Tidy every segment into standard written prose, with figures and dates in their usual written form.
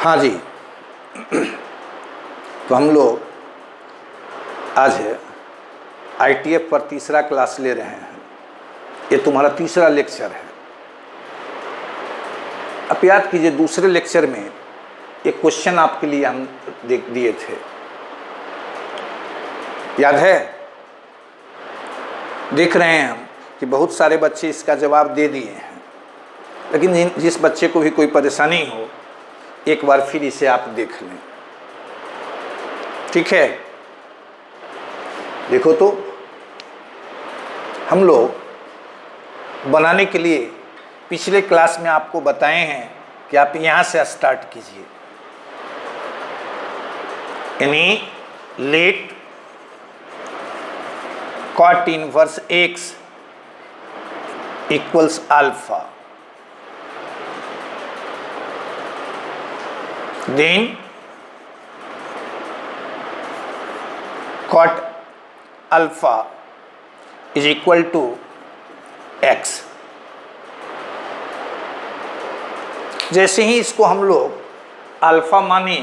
हाँ जी। तो हम लोग आज ITF पर तीसरा क्लास ले रहे हैं। ये तुम्हारा तीसरा लेक्चर है। अब याद कीजिए, दूसरे लेक्चर में एक क्वेश्चन आपके लिए हम देख दिए थे, याद है? देख रहे हैं हम कि बहुत सारे बच्चे इसका जवाब दे दिए हैं, लेकिन जिस बच्चे को भी कोई परेशानी हो, एक बार फिर इसे आप देख लें, ठीक है? देखो तो हम लोग बनाने के लिए पिछले क्लास में आपको बताए हैं कि आप यहाँ से स्टार्ट कीजिए, यानी let cot inverse x equals alpha, then cot alpha is equal to x। जैसे ही इसको हम लोग अल्फा माने,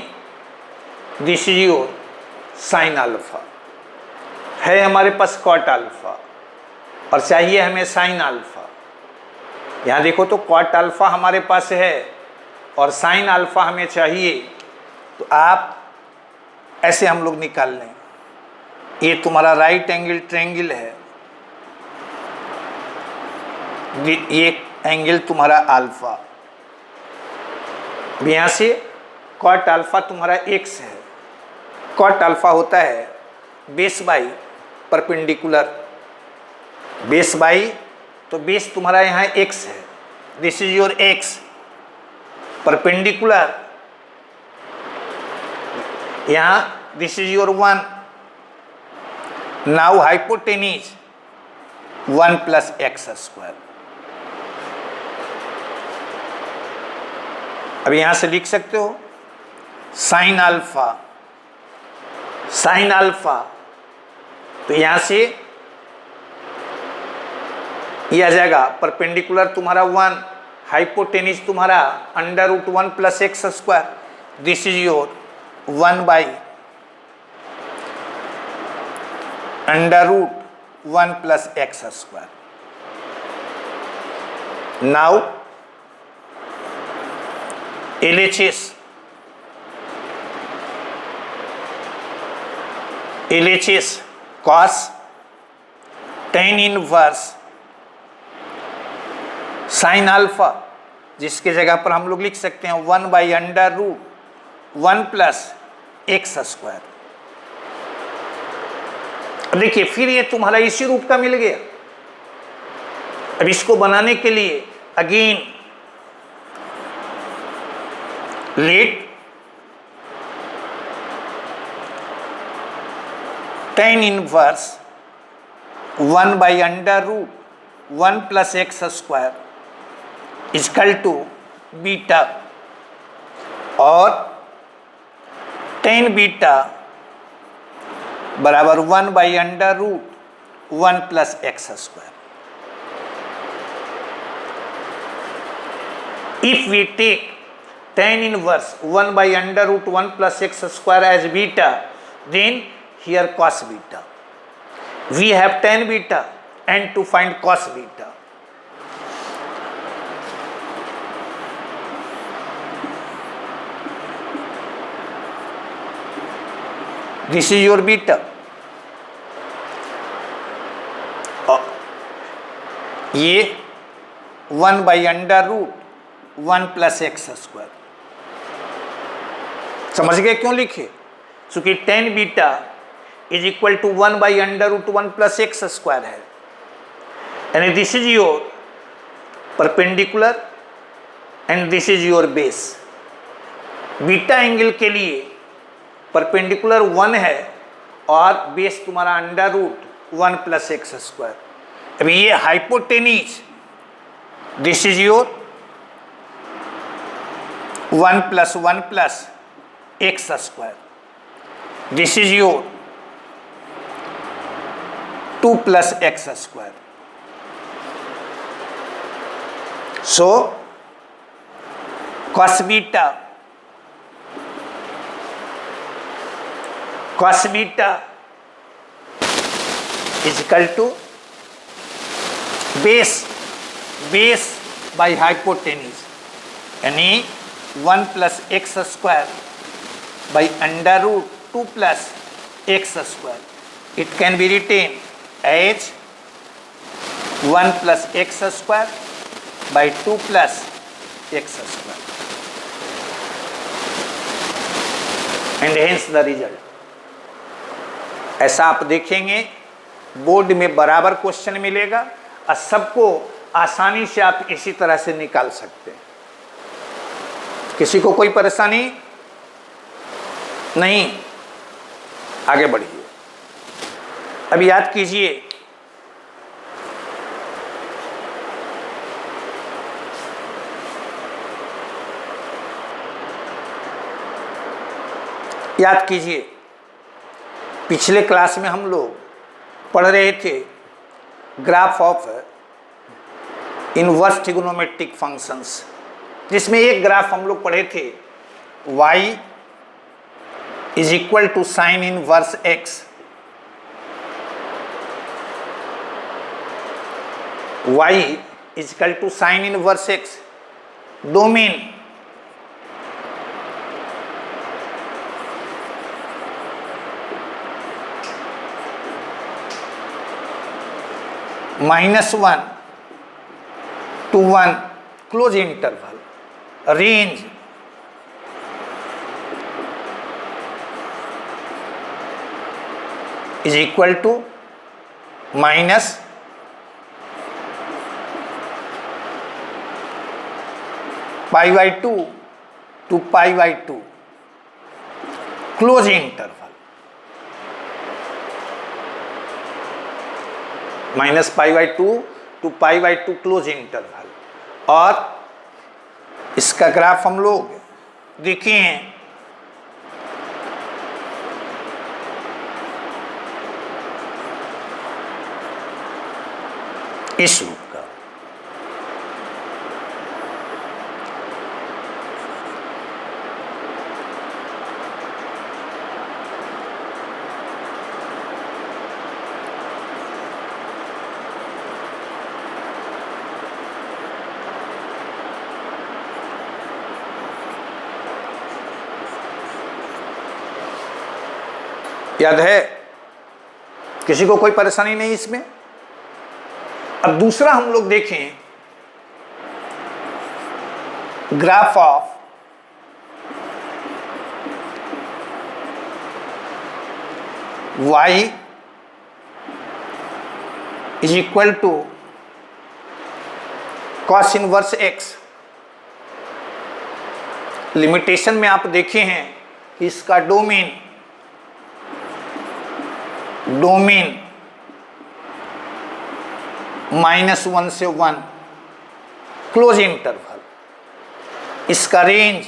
this is your sine alpha, है हमारे पास कॉट अल्फा और चाहिए हमें साइन अल्फा। यहाँ देखो तो कॉट अल्फा हमारे पास है और साइन अल्फा हमें चाहिए, तो आप ऐसे हम लोग निकाल लें। ये तुम्हारा राइट एंगल ट्रायंगल है, ये एंगल तुम्हारा अल्फा। यहाँ से कॉट अल्फा तुम्हारा x है। कॉट अल्फा होता है base by perpendicular, base by, तो बेस तुम्हारा यहाँ x है, this is your x, perpendicular यहाँ this is your 1। Now hypotenuse 1 plus x square. अब यहाँ से लिख सकते हो साइन अल्फा, साइन अल्फा, तो यहाँ से ये आ जाएगा परपेंडिकुलर तुम्हारा 1, हाइपोटेन्यूज तुम्हारा under root 1 plus x square, this is your 1 by under root 1 plus x square. Now LHS, LHS cos tan inverse sine alpha, जिसके जगह पर हम लोग लिख सकते हैं 1 by under root 1 plus x square. देखिए फिर ये तुम्हारा इसी रूप का मिल गया। अब इसको बनाने के लिए again let tan inverse 1 by under root 1 plus x square equal to beta, और tan बीटा बराबर 1 by under root 1 plus x square. If we take tan inverse 1 by under root 1 plus x square as beta, then here cos beta. We have tan beta and to find cos beta. This is your beta. ये 1 by under root 1 plus x square। समझ गए क्यों लिखे? क्योंकि tan beta is equal to 1 by under root 1 plus x square है, यानी this is your perpendicular and this is your base. Beta angle के लिए परपेंडिकुलर 1 है और बेस तुम्हारा under root 1 plus x square. अभी ये hypotenuse, this is your 1 plus x square, this is your 2 plus x square. So cos beta cos beta is equal to base by hypotenuse, यानी 1 plus x square by under root 2 plus x square. It can be written as 1 plus x square by 2 plus x square and hence the result. ऐसा आप देखेंगे board में बराबर question मिलेगा और सबको आसानी से आप इसी तरह से निकाल सकते हैं। किसी को कोई परेशानी नहीं, आगे बढ़िए। अब याद कीजिए, पिछले क्लास में हम लोग पढ़ रहे थे graph of inverse trigonometric functions, जिसमें एक ग्राफ हम लोग पढ़े थे y is equal to sine inverse x, y is equal to sine inverse x, domain -1 to 1 close interval, range is equal to minus π/2 to π/2 close interval, -π/2 to π/2 close interval. और इसका graph हम लोग देखे हैं, इस रूप का। याद है? किसी को कोई परेशानी नहीं इसमें? अब दूसरा हम लोग देखें graph of y is equal to cos inverse x। Limitation में आप देखे हैं कि इसका डोमेन -1 से 1 क्लोज इंटरवल, इसका रेंज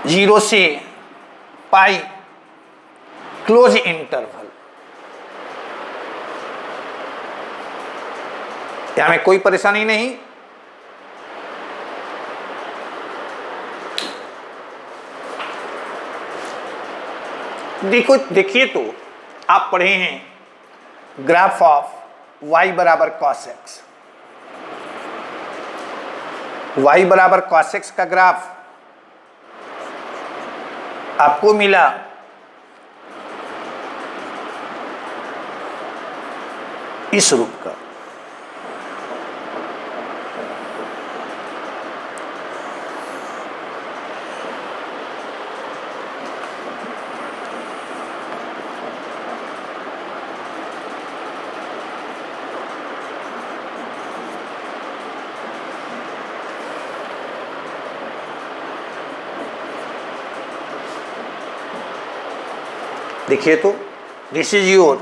जीरो से पाई क्लोज इंटरवल। यहां में कोई परेशानी नहीं। देखिए तो आप पढ़े हैं ग्राफ ऑफ y बराबर cos x। y बराबर cos x का ग्राफ आपको मिला इस रूप का। देखिए तो दिस इज योर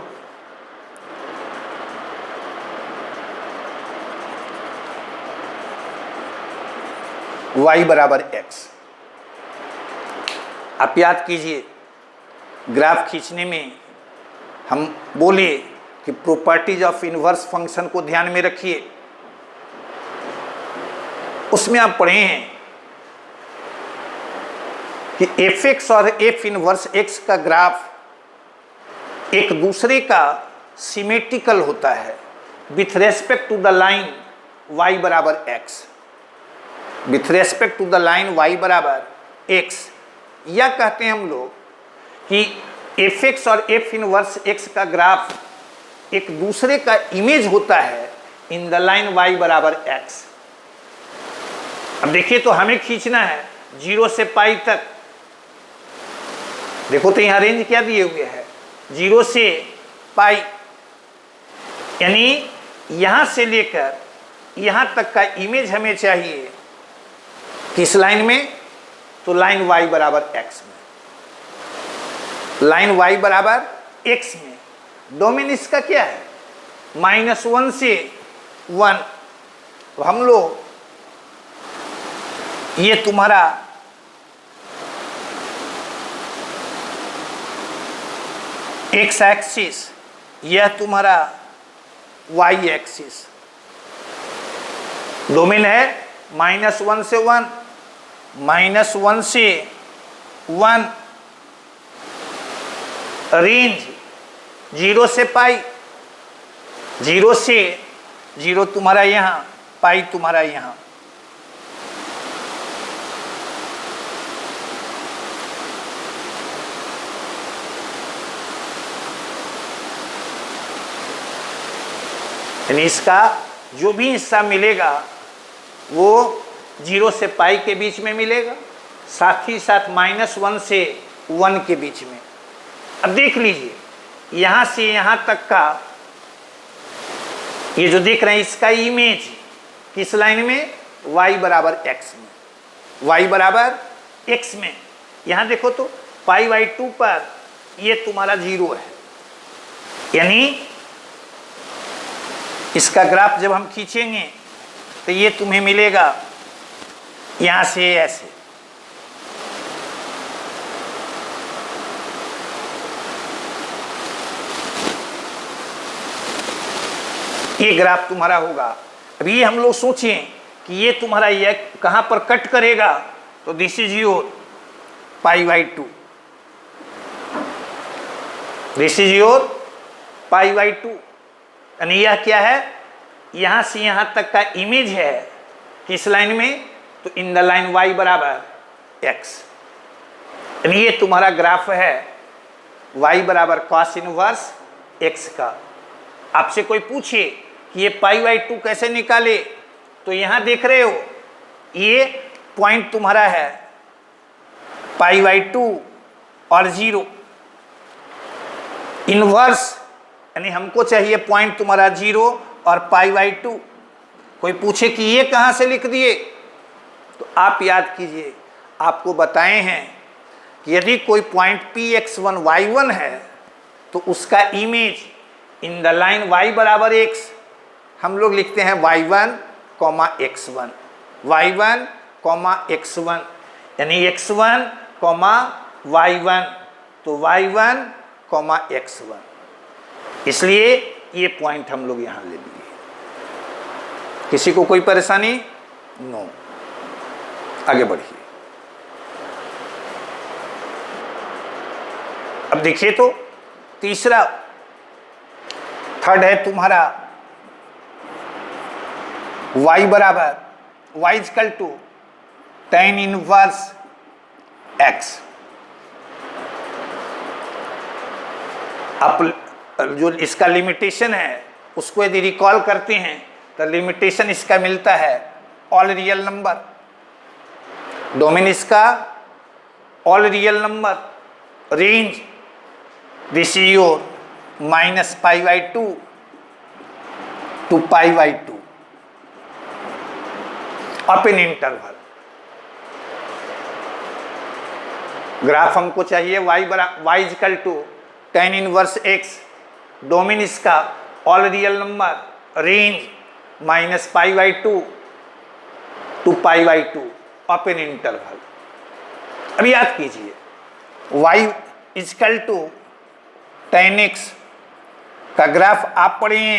y बराबर x। आप याद कीजिए ग्राफ खींचने में हम बोले कि प्रॉपर्टीज ऑफ इनवर्स फंक्शन को ध्यान में रखिए। उसमें आप पढ़े हैं कि एफ एक्स और एफ इनवर्स एक्स का ग्राफ एक दूसरे का सिमेट्रिकल होता है with respect to the line y बराबर x, with respect to the line y बराबर x, या कहते हैं हम लोग कि एफ एक्स और एफ इनवर्स एक्स का ग्राफ एक दूसरे का इमेज होता है इन द लाइन y बराबर x। अब देखिए तो हमें खींचना है 0 से पाई तक। देखो तो यहाँ रेंज क्या दिए हुए है, 0 से पाई, यानी यहाँ से लेकर यहाँ तक का इमेज हमें चाहिए किस लाइन में, तो लाइन y बराबर x में, लाइन y बराबर x में। डोमेन इसका क्या है, -1 से 1। तो हम लोग ये तुम्हारा x एक्सिस, यह तुम्हारा y एक्सिस, डोमेन है -1 से 1, -1 से 1, रेंज 0 से पाई, 0 से 0 तुम्हारा यहाँ, पाई तुम्हारा यहाँ। यानी इसका जो भी हिस्सा मिलेगा वो 0 से पाई के बीच में मिलेगा, साथ ही साथ -1 से 1 के बीच में। अब देख लीजिए यहाँ से यहाँ तक का ये जो देख रहे हैं इसका इमेज किस लाइन में, y बराबर x में, y बराबर x में। यहाँ देखो तो π/2 पर ये तुम्हारा 0 है, यानी इसका ग्राफ जब हम खींचेंगे तो ये तुम्हें मिलेगा यहाँ से ऐसे। ये ग्राफ तुम्हारा होगा। अब ये हम लोग सोचें कि ये तुम्हारा ये कहाँ पर कट करेगा, तो this is your π/2, this is your π/2। यानी यह क्या है, यहाँ से यहाँ तक का इमेज है किस लाइन में, तो इन द लाइन y बराबर x। यानी ये तुम्हारा ग्राफ है y बराबर cos इनवर्स x का। आपसे कोई पूछे कि ये π/2 कैसे निकाले, तो यहाँ देख रहे हो ये पॉइंट तुम्हारा है π/2 और 0, इनवर्स यानी हमको चाहिए पॉइंट तुम्हारा 0 और π/2। कोई पूछे कि ये कहाँ से लिख दिए, तो आप याद कीजिए, आपको बताए हैं कि यदि कोई पॉइंट px1 y1 है तो उसका image in the line y बराबर x हम लोग लिखते हैं y1, x1, y1, x1, यानी x1, y1, तो y1, x1। इसलिए ये पॉइंट हम लोग यहाँ ले लिए। किसी को कोई परेशानी? नो। आगे बढ़िए। अब देखिए तो तीसरा, थर्ड है तुम्हारा y बराबर y equal to tan inverse x। आप जो इसका लिमिटेशन है उसको यदि रिकॉल करते हैं तो लिमिटेशन इसका मिलता है ऑल रियल नंबर, डोमेन इसका all real number, range this is your -π/2 to π/2 open interval. Graph हमको चाहिए y equal to tan inverse x, domain इसका all real number, range -π/2 to π/2 open interval. अब याद कीजिए y equal to tan x का graph आप पढ़िए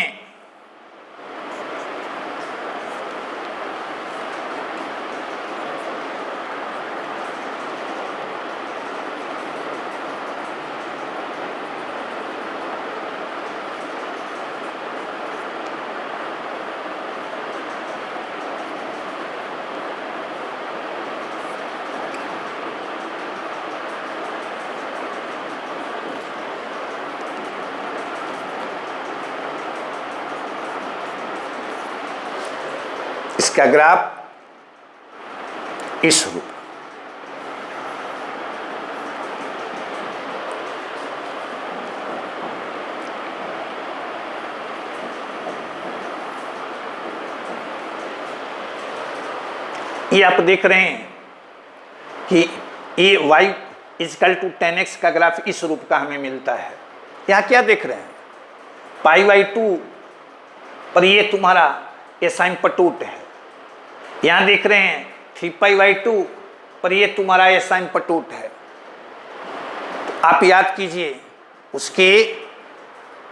इसका ग्राफ इस रूप, ये आप देख रहे हैं कि ये y इजकल टू 10x का ग्राफ इस रूप का हमें मिलता है। यहाँ क्या देख रहे हैं, π/2 पर ये तुम्हारा एसाइम्पटोट है। यहाँ देख रहे हैं 3π/2 पर ये तुम्हारा एसाइम्पटोट है। तो आप याद कीजिए, उसके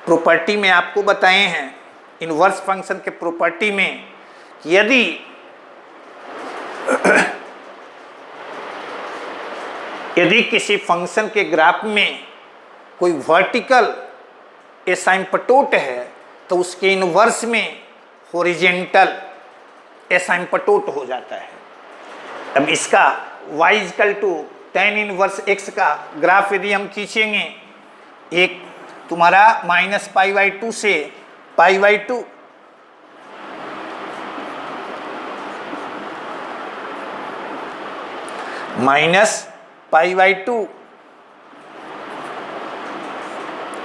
प्रॉपर्टी में आपको बताए हैं, इनवर्स फंक्शन के प्रॉपर्टी में, कि यदि किसी फंक्शन के ग्राफ में कोई वर्टिकल एसाइम्पटोट है तो उसके इनवर्स में हॉरिजेंटल एसाइम्पटोट हो जाता है। अब इसका y is equal to tan inverse x का ग्राफ यदि हम खींचेंगे, एक तुम्हारा -π/2 से π/2, -π/2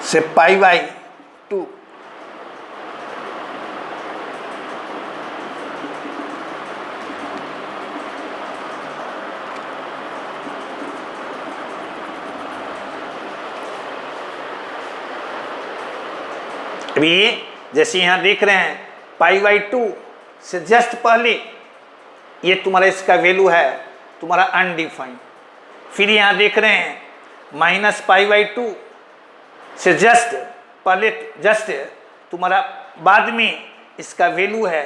से π/2, अभी जैसे यहाँ देख रहे हैं π/2 से जस्ट पहले ये तुम्हारा इसका वैल्यू है तुम्हारा अनडिफाइंड। फिर यहाँ देख रहे हैं -π/2 से जस्ट पहले, जस्ट तुम्हारा बाद में इसका वैल्यू है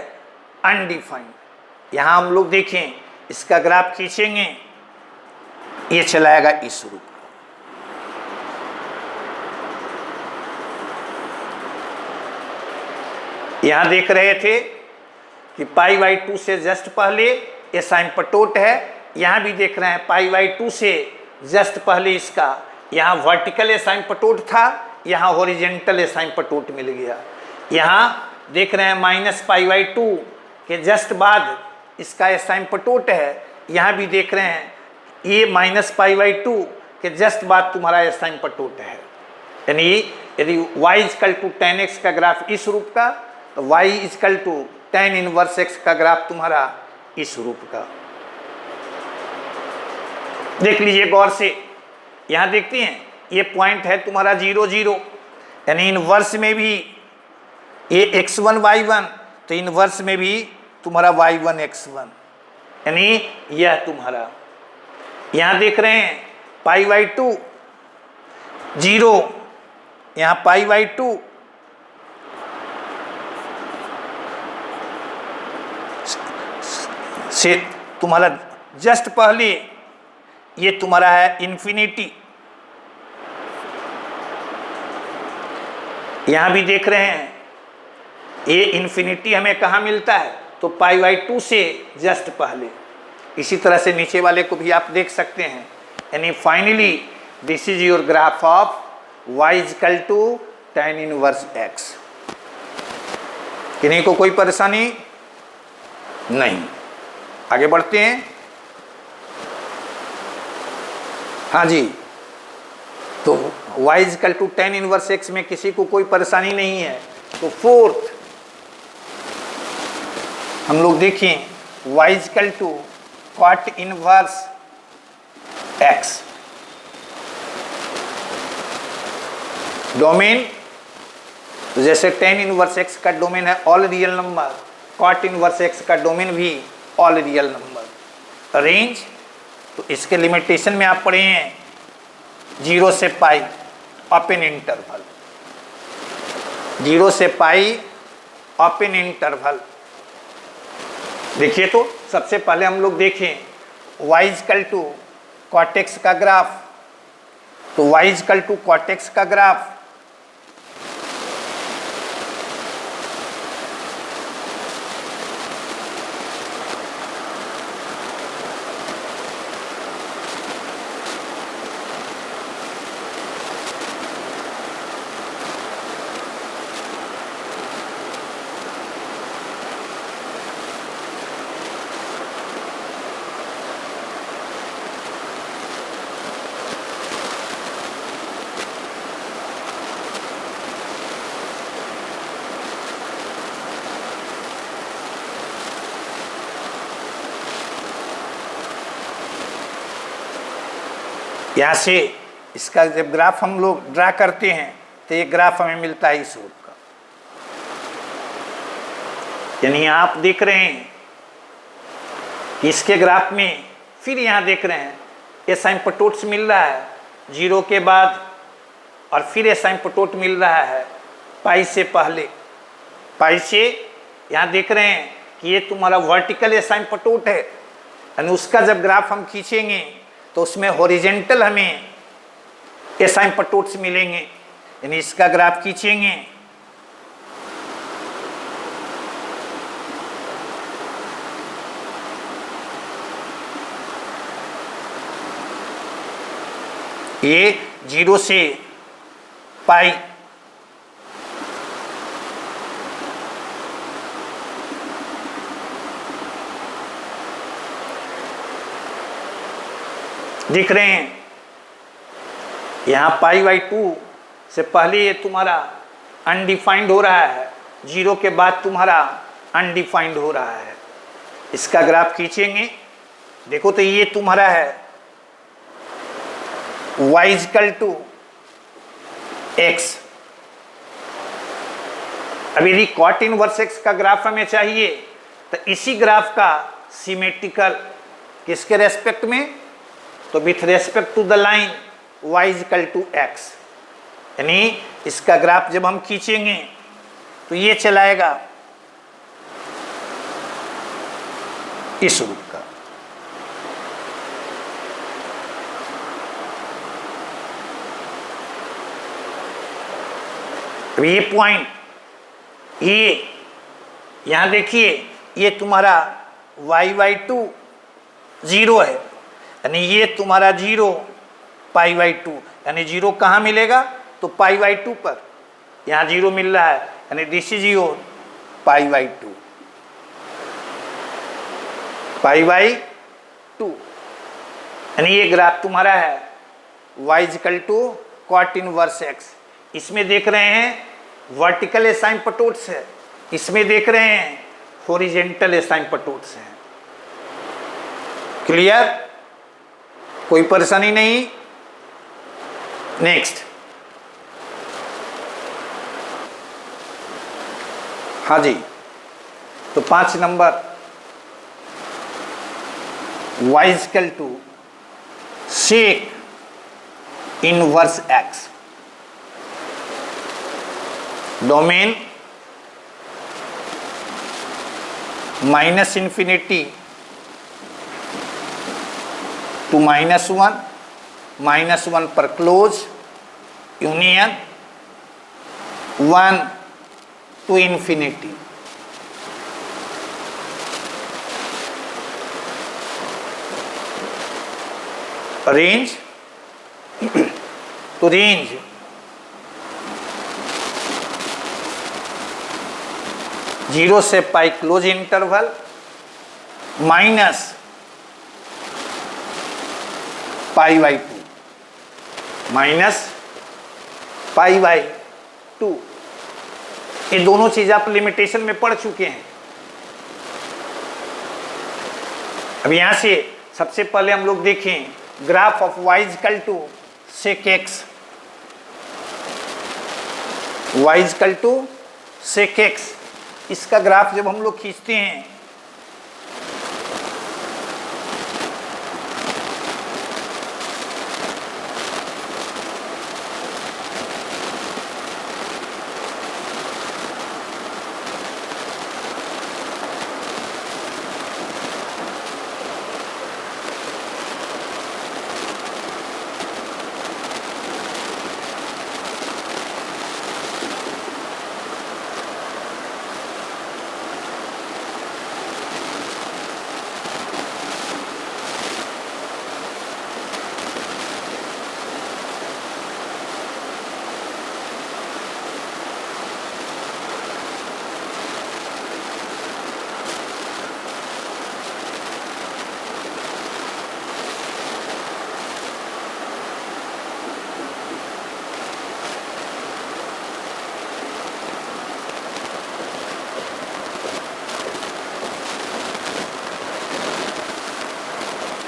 अनडिफाइंड। यहाँ हम लोग देखें, इसका ग्राफ खींचेंगे, ये चलाएगा इस रूप। यहाँ देख रहे थे कि π/2 से जस्ट पहले एसाइम्पटोट है। यहाँ भी देख रहे हैं π/2 से जस्ट पहले इसका यहाँ वर्टिकल एसाइम्पटोट था, यहाँ हॉरिजेंटल एसाइम्पटोट मिल गया। यहाँ देख रहे हैं -π/2 के जस्ट बाद इसका एसाइम्पटोट है। यहाँ भी देख रहे हैं ये -π/2 के जस्ट बाद तुम्हारा एसाइम्पटोट है। यानी यदि y इजकल टू 10x का ग्राफ इस रूप का, तो y is equal to tan inverse x का ग्राफ तुम्हारा इस रूप का। देख लीजिए गौर से, यहाँ देखते हैं ये पॉइंट है तुम्हारा 0 0, यानी इनवर्स में भी ये x1 y1, तो इनवर्स में भी तुम्हारा y1 x1, यानी यह तुम्हारा। यहाँ देख रहे हैं π/2 0, यहाँ π/2 से तुम्हारा जस्ट पहले ये तुम्हारा है इन्फिनिटी। यहाँ भी देख रहे हैं ये इन्फिनिटी हमें कहाँ मिलता है, तो π/2 से जस्ट पहले। इसी तरह से नीचे वाले को भी आप देख सकते हैं। यानी finally this is your graph of y is equal to tan inverse x। किन्हीं को कोई परेशानी नहीं। आगे बढ़ते हैं। हाँ जी, तो y is equal to tan inverse x में किसी को कोई परेशानी नहीं है। तो फोर्थ हम लोग देखें y is equal to cot inverse x। Domain, तो जैसे tan इनवर्स x का डोमेन है all real number, cot inverse x का डोमेन भी ऑल रियल नंबर। रेंज, तो इसके लिमिटेशन में आप पढ़े हैं 0 से पाई ओपन इंटरवल, 0 से पाई ओपन इंटरवल। देखिए, तो सबसे पहले हम लोग देखें y is equal to cot x का ग्राफ। तो y is equal to cot x का ग्राफ यहाँ से इसका जब ग्राफ हम लोग ड्रा करते हैं तो ये ग्राफ हमें मिलता है इस रूप का। यानी आप देख रहे हैं कि इसके ग्राफ में फिर यहाँ देख रहे हैं एसिम्पटोट्स मिल रहा है 0 के बाद, और फिर एसिम्पटोट मिल रहा है पाई से पहले। पाई से यहाँ देख रहे हैं कि ये तुम्हारा वर्टिकल एसिम्पटोट है, यानी उसका जब ग्राफ हम खींचेंगे तो उसमें हॉरिजेंटल हमें एसिम्पटोट्स मिलेंगे। यानी इसका ग्राफ खींचेंगे ये 0 से पाई, दिख रहे हैं यहाँ π/2 से पहले ये तुम्हारा अनडिफाइंड हो रहा है, 0 के बाद तुम्हारा अनडिफाइंड हो रहा है। इसका ग्राफ खींचेंगे, देखो तो ये तुम्हारा है y x। अब यदि cot इनवर्स x का ग्राफ हमें चाहिए तो इसी ग्राफ का सिमेट्रिकल किसके रेस्पेक्ट में, तो with respect to the line y x। यानी इसका ग्राफ जब हम खींचेंगे तो ये चलाएगा इस रूप का। अब ये पॉइंट, ये यहां देखिए ये तुम्हारा y/2 0 है, यानी ये तुम्हारा 0 π/2, यानी 0 कहाँ मिलेगा, तो π/2 पर। यहाँ 0 मिल रहा है, यानी दिस इज योर π/2। π/2 यानी ये ग्राफ तुम्हारा है y cot इनवर्स x। इसमें देख रहे हैं वर्टिकल एसिम्पटोट्स है, इसमें देख रहे हैं हॉरिजेंटल एसिम्पटोट्स है। क्लियर, कोई परेशानी नहीं। नेक्स्ट, हाँ जी, तो 5 number y sec inverse x, domain -∞ to -1, -1 पर close, union 1 to infinity। Range, तो रेंज जीरो से पाई क्लोज इंटरवल माइनस π/2, माइनस π/2। ये दोनों चीज आप लिमिटेशन में पढ़ चुके हैं। अब यहां से सबसे पहले हम लोग देखें graph of y sec x। y sec x, इसका ग्राफ जब हम लोग खींचते हैं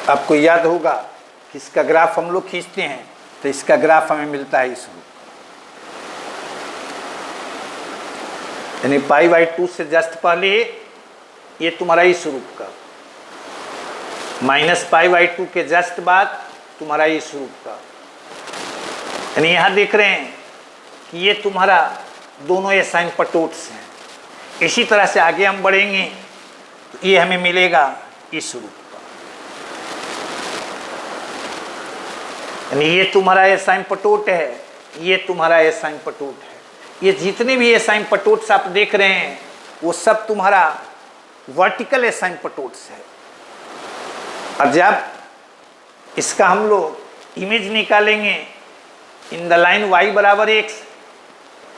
आपको याद होगा कि इसका ग्राफ हम लोग खींचते हैं तो इसका ग्राफ हमें मिलता है इस रूप, यानी π/2 से जस्ट पहले ये तुम्हारा इस रूप का, -π/2 के जस्ट बाद तुम्हारा इस रूप का, यानी यहाँ देख रहे हैं कि ये तुम्हारा दोनों एसाइनपटोट्स हैं। इसी तरह से आगे हम बढ़ेंगे तो ये हमें मिलेगा इस रूप का, यानी ये तुम्हारा एसाइनपटोट है, ये तुम्हारा एसाइनपटोट है। ये जितने भी एसाइनपटोट्स आप देख रहे हैं वो सब तुम्हारा वर्टिकल एसाइनपटोट्स है। और जब इसका हम लोग इमेज निकालेंगे इन द लाइन y बराबर x,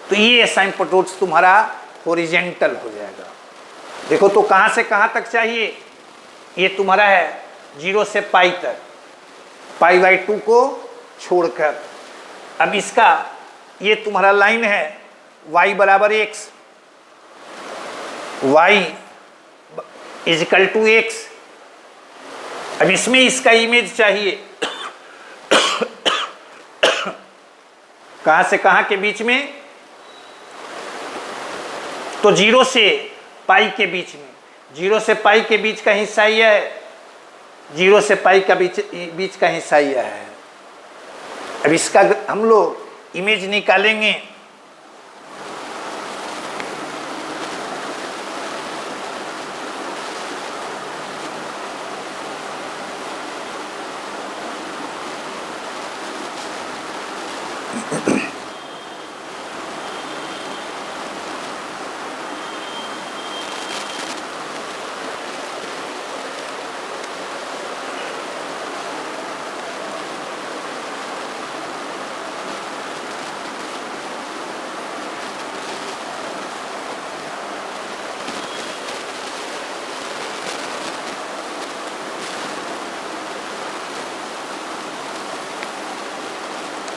तो ये एसाइनपटोट्स तुम्हारा हॉरिजेंटल हो जाएगा। देखो तो कहाँ से कहाँ तक चाहिए, ये तुम्हारा है 0 से π तक, π/2 को छोड़कर। अब इसका ये तुम्हारा लाइन है y बराबर x, y is equal to x। अब इसमें इसका इमेज चाहिए कहाँ से कहाँ के बीच में, तो 0 से π के बीच में, 0 से π के बीच का हिस्सा यह है, 0 से π का बीच का हिस्सा यह है। अब इसका हम लोग इमेज निकालेंगे,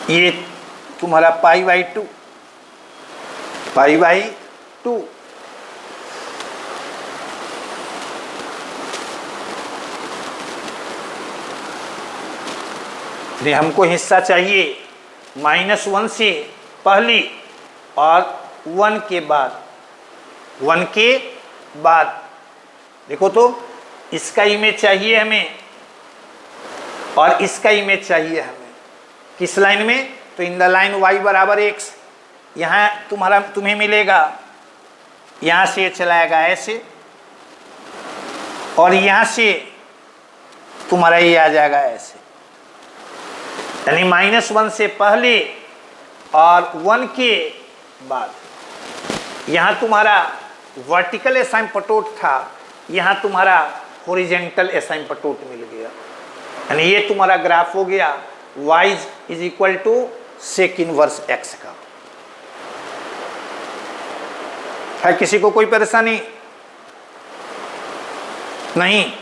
ये तुम्हारा π/2, π/2 हमको हिस्सा चाहिए -1 से पहले और 1 के बाद, 1 के बाद। देखो तो इसका इमेज चाहिए हमें और इसका इमेज चाहिए हमें, किस लाइन में, तो इन द लाइन y बराबर x। यहाँ तुम्हें मिलेगा, यहाँ से चलाएगा ऐसे और यहाँ से तुम्हारा ये आ जाएगा ऐसे, यानी -1 से पहले और 1 के बाद। यहाँ तुम्हारा वर्टिकल एसाइनपटोट था, यहाँ तुम्हारा हॉरिजेंटल एसाइनपटोट मिल गया, यानी ये तुम्हारा ग्राफ हो गया y is equal to sec inverse x का। है किसी को कोई परेशानी नहीं?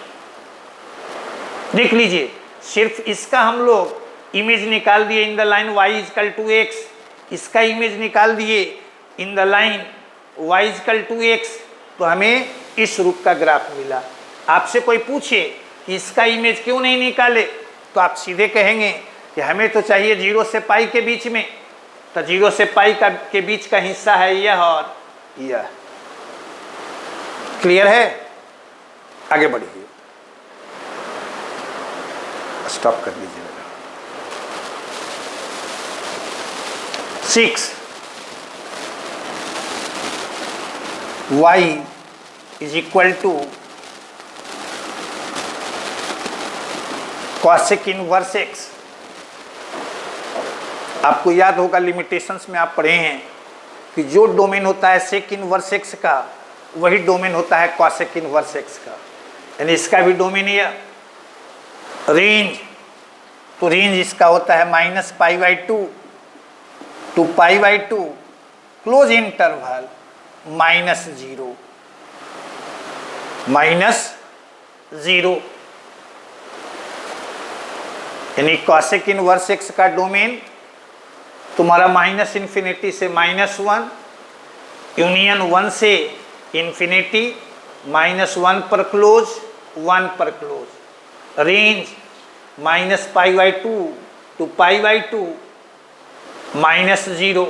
देख लीजिए, सिर्फ इसका हम लोग इमेज निकाल दिए in the line y is equal to x, इसका इमेज निकाल दिए in the line y is equal to x, तो हमें इस रूप का ग्राफ मिला। आपसे कोई पूछे कि इसका इमेज क्यों नहीं निकाले, तो आप सीधे कहेंगे कि हमें तो चाहिए 0 से π के बीच में, तो 0 से π के बीच का हिस्सा है यह और यह। क्लियर है? आगे बढ़िए, स्टॉप कर लीजिए। 6 y is equal to cosec inverse x। आपको याद होगा लिमिटेशंस में आप पढ़े हैं कि जो डोमेन होता है सेक इनवर्स x का, वही डोमेन होता है कॉसेक इनवर्स x का, यानी इसका भी डोमेन है रेंज। तो रेंज इसका होता है -π/2 टू π/2 क्लोज इंटरवल -0, यानी कॉसेक इनवर्स x का डोमेन तुम्हारा -∞ से -1 यूनियन 1 से ∞, -1 पर क्लोज, 1 पर क्लोज। रेंज -π/2 to π/2 -0,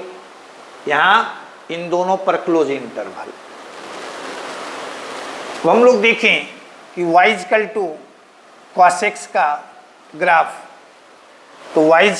यहाँ इन दोनों पर क्लोज इंटरवल। तो हम लोग देखें कि y cos x का ग्राफ, तो y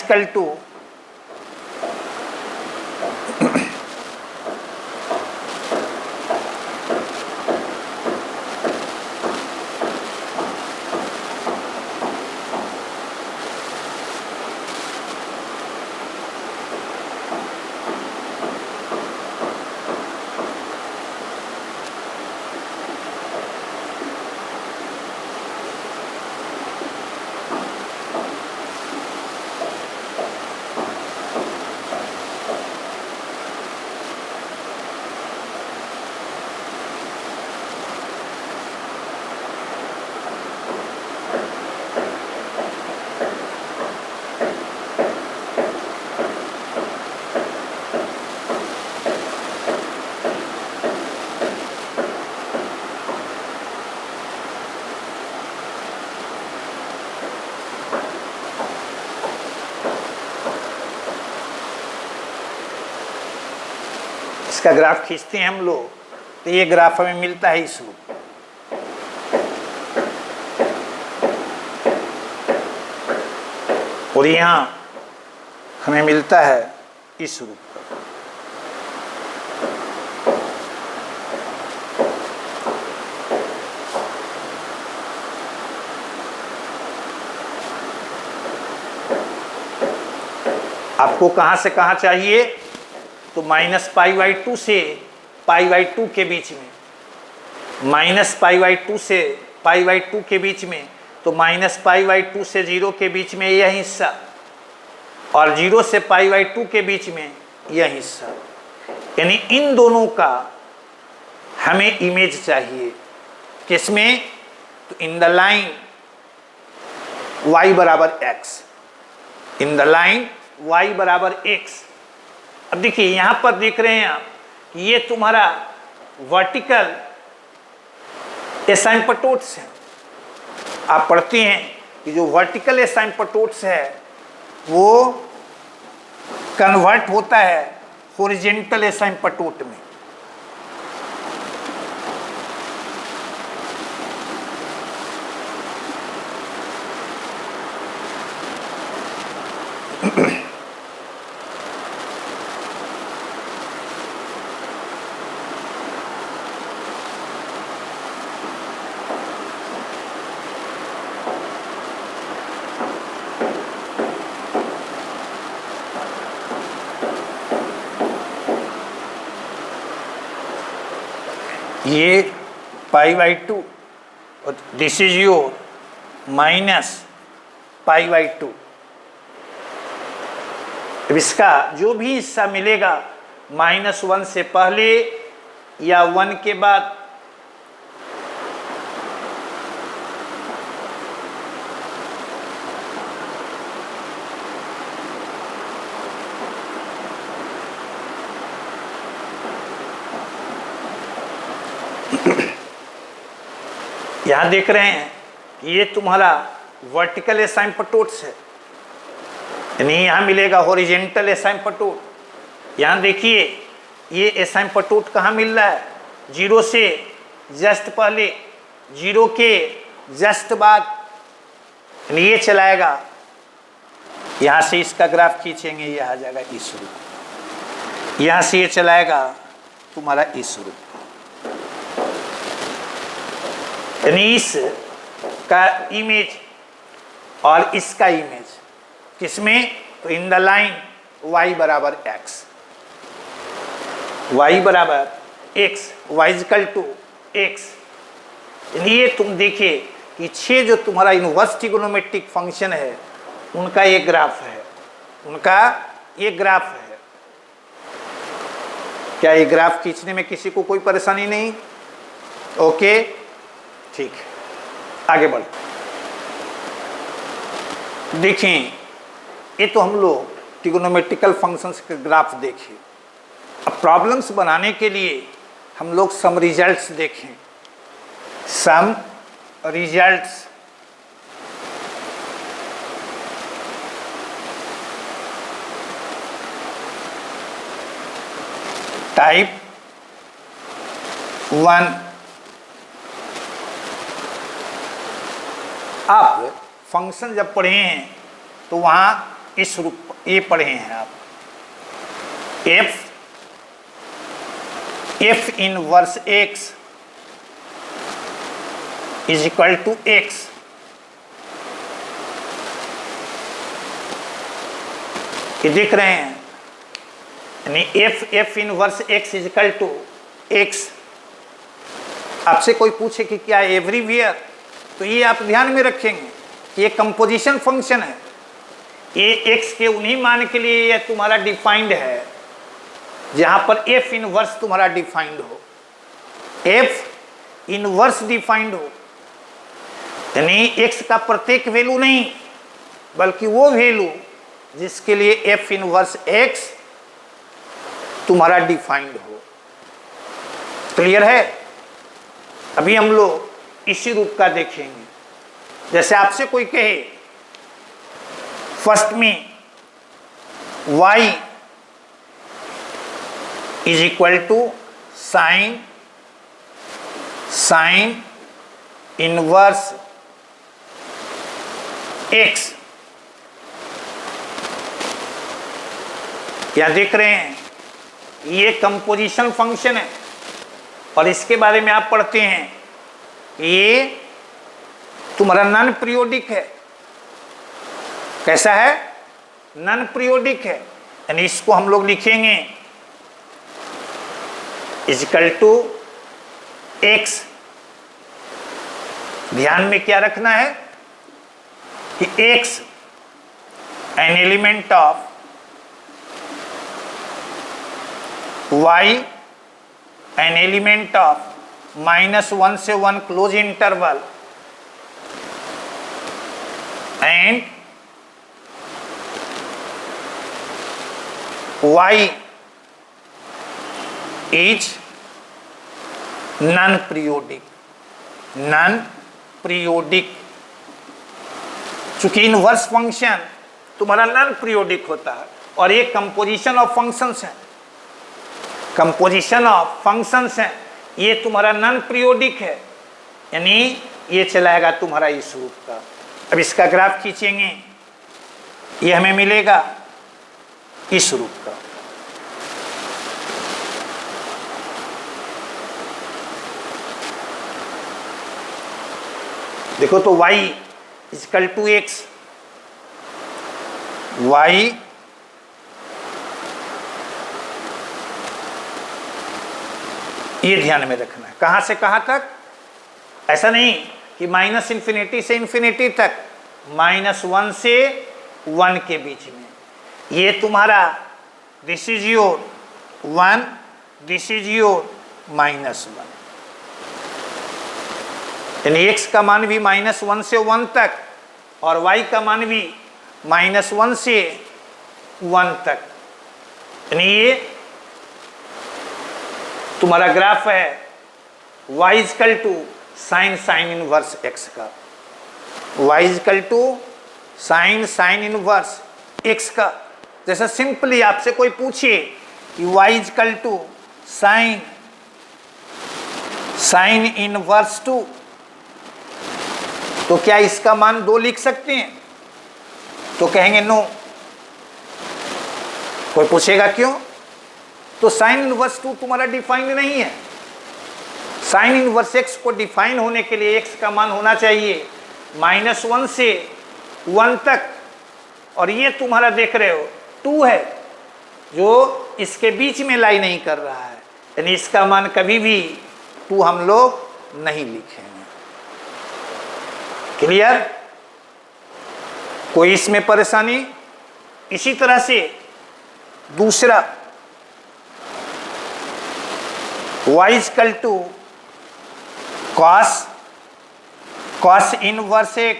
इसका ग्राफ खींचते हैं हम लोग, तो ये ग्राफ हमें मिलता है इस रूप। और यहाँ हमें मिलता है इस रूप का। आपको कहाँ से कहाँ चाहिए? तो -π/2 से π/2 के बीच में, -π/2 से π/2 के बीच में, तो -π/2 से 0 के बीच में यह हिस्सा, और 0 से π/2 के बीच में यह हिस्सा, यानी इन दोनों का हमें इमेज चाहिए। किसमें? तो इन द लाइन y बराबर x, in the line y बराबर x। अब देखिए यहाँ पर देख रहे हैं आप, ये तुम्हारा वर्टिकल एसाइम्पटोट्स है। आप पढ़ते हैं कि जो वर्टिकल एसाइम्पटोट्स है वो कन्वर्ट होता है हॉरिजॉन्टल एसाइम्पटोट में। ये π/2 और दिस इज योर -π/2। अब इसका जो भी हिस्सा मिलेगा -1 से पहले या 1 के बाद, यहाँ देख रहे हैं कि ये तुम्हारा वर्टिकल एसाइम्पटोट्स है, यानी यहाँ मिलेगा हॉरिजॉन्टल एसाइम्पटोट। यहाँ देखिए ये एसाइम्पटोट कहाँ मिल रहा है? 0 से जस्ट पहले, 0 के जस्ट बाद, यानी ये चलाएगा। यहाँ से इसका ग्राफ खींचेंगे, ये आ जाएगा इस रूप। यहाँ से ये चलाएगा तुम्हारा इस रूप, यानी इस का इमेज और इसका इमेज किसमें? तो इन द लाइन y बराबर x, y बराबर x, y equal to x। यानी ये तुम देखिए कि 6 जो तुम्हारा इनवर्स ट्रिगोनोमेट्रिक फंक्शन है उनका ये ग्राफ है, उनका ये ग्राफ है। क्या ये ग्राफ खींचने में किसी को कोई परेशानी नहीं? ओके, ठीक है, आगे बढ़। देखें, ये तो हम लोग ट्रिगोनोमेट्रिकल फंक्शंस के ग्राफ देखे। अब प्रॉब्लम्स बनाने के लिए हम लोग सम रिजल्ट्स देखें, सम रिजल्ट्स। टाइप 1 आप फंक्शन जब पढ़े हैं तो वहाँ इस रूप ये पढ़े हैं आप, f inverse x is equal to x. ये देख रहे हैं, यानी f inverse x is equal to x. आपसे कोई पूछे कि क्या एवरीवेयर, तो ये आप ध्यान में रखेंगे कि ये कंपोजिशन फंक्शन है, ये एक्स के उन्हीं मान के लिए ये तुम्हारा डिफाइंड है जहां पर एफ इनवर्स तुम्हारा डिफाइंड हो, एफ इनवर्स डिफाइंड हो, यानी एक्स का प्रत्येक वैल्यू नहीं बल्कि वो वैल्यू जिसके लिए एफ इनवर्स एक्स तुम्हारा डिफाइंड हो। क्लियर है? अभी हम लोग इसी रूप का देखेंगे। जैसे आपसे कोई कहे फर्स्ट में y is equal to sine inverse x, क्या देख रहे हैं, ये कंपोजिशन फंक्शन है और इसके बारे में आप पढ़ते हैं, ये तुम्हारा नॉन पीरियोडिक है। कैसा है? नॉन पीरियोडिक है, यानी इसको हम लोग लिखेंगे इक्वल टू एक्स। ध्यान में क्या रखना है कि x an element of y an element of -1 से 1 close interval and y is non periodic। चूंकि इनवर्स फंक्शन तुम्हारा नॉन पीरियोडिक होता है और ये कंपोजिशन ऑफ फंक्शंस है, कंपोजिशन ऑफ फंक्शंस हैं, ये तुम्हारा नॉन पीरियोडिक है, यानी ये चलाएगा तुम्हारा इस रूप का। अब इसका ग्राफ खींचेंगे, ये हमें मिलेगा इस रूप का। देखो तो y equal to x, y ये ध्यान में रखना है। कहाँ से कहाँ तक? ऐसा नहीं कि माइनस इन्फिनिटी से इन्फिनिटी तक, -1 से 1 के बीच में। ये तुम्हारा this is your 1, this is your -1, यानी x का मान भी -1 से 1 तक और y का मान भी -1 से 1 तक, यानी ये तुम्हारा ग्राफ है y equal to sine inverse x का, y equal to sine inverse x का। जैसा सिंपली आपसे कोई पूछे कि y equal to sine inverse 2, तो क्या इसका मान 2 लिख सकते हैं? तो कहेंगे नो। कोई पूछेगा क्यों? तो साइन इनवर्स 2 तुम्हारा डिफाइंड नहीं है। साइन इनवर्स x को डिफाइन होने के लिए x का मान होना चाहिए -1 से 1 तक, और ये तुम्हारा देख रहे हो 2 है जो इसके बीच में लाई नहीं कर रहा है, यानी इसका मान कभी भी 2 हम लोग नहीं लिखेंगे। क्लियर? कोई इसमें परेशानी? इसी तरह से दूसरा y equal to cos inverse x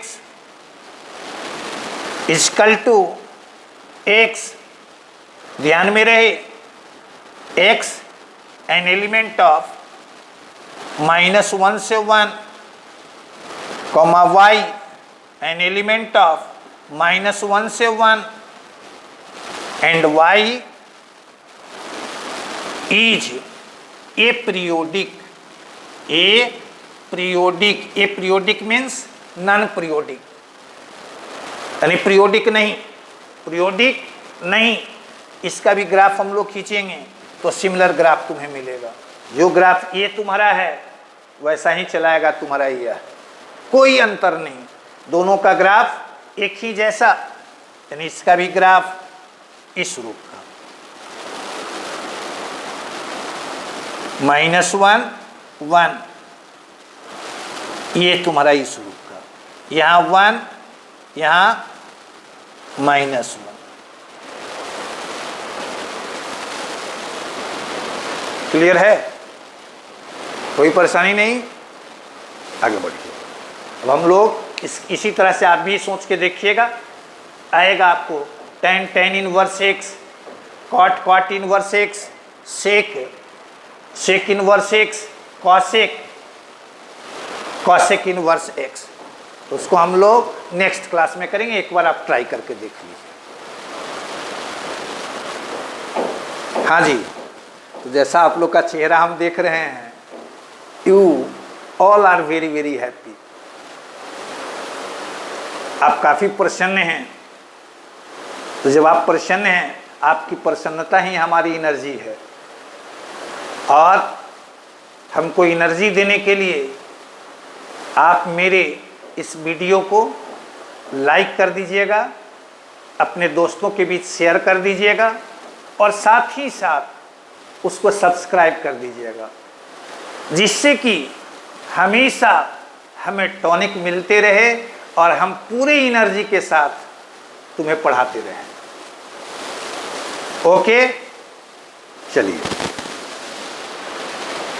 equal to x। ध्यान में रहे x एन एलिमेंट ऑफ -1 से 1, comma y an element of -1 से 1 and y is a periodic means non periodic, यानी पीरियोडिक नहीं, इसका भी ग्राफ हम लोग खींचेंगे तो सिमिलर ग्राफ तुम्हें मिलेगा। जो ग्राफ ये तुम्हारा है वैसा ही चलाएगा तुम्हारा यह, कोई अंतर नहीं, दोनों का ग्राफ एक ही जैसा, यानी इसका भी ग्राफ इस रूप का -1 1, ये तुम्हारा इस रूप का, यहाँ 1 यहाँ -1। क्लियर है? कोई परेशानी नहीं, आगे बढ़िए। अब हम लोग इसी तरह से आप भी सोच के देखिएगा, आएगा आपको tan inverse x, cot inverse x, sec inverse x, cosec inverse x। तो उसको हम लोग नेक्स्ट क्लास में करेंगे, एक बार आप ट्राई करके देख लीजिए। हाँ जी, तो जैसा आप लोग का चेहरा हम देख रहे हैं, you all are very very happy, आप काफ़ी प्रसन्न हैं। तो जब आप प्रसन्न हैं, आपकी प्रसन्नता ही हमारी एनर्जी है, और हमको एनर्जी देने के लिए आप मेरे इस वीडियो को लाइक कर दीजिएगा, अपने दोस्तों के बीच शेयर कर दीजिएगा, और साथ ही साथ उसको सब्सक्राइब कर दीजिएगा, जिससे कि हमेशा हमें टॉनिक मिलते रहे और हम पूरी एनर्जी के साथ तुम्हें पढ़ाते रहें। ओके, चलिए।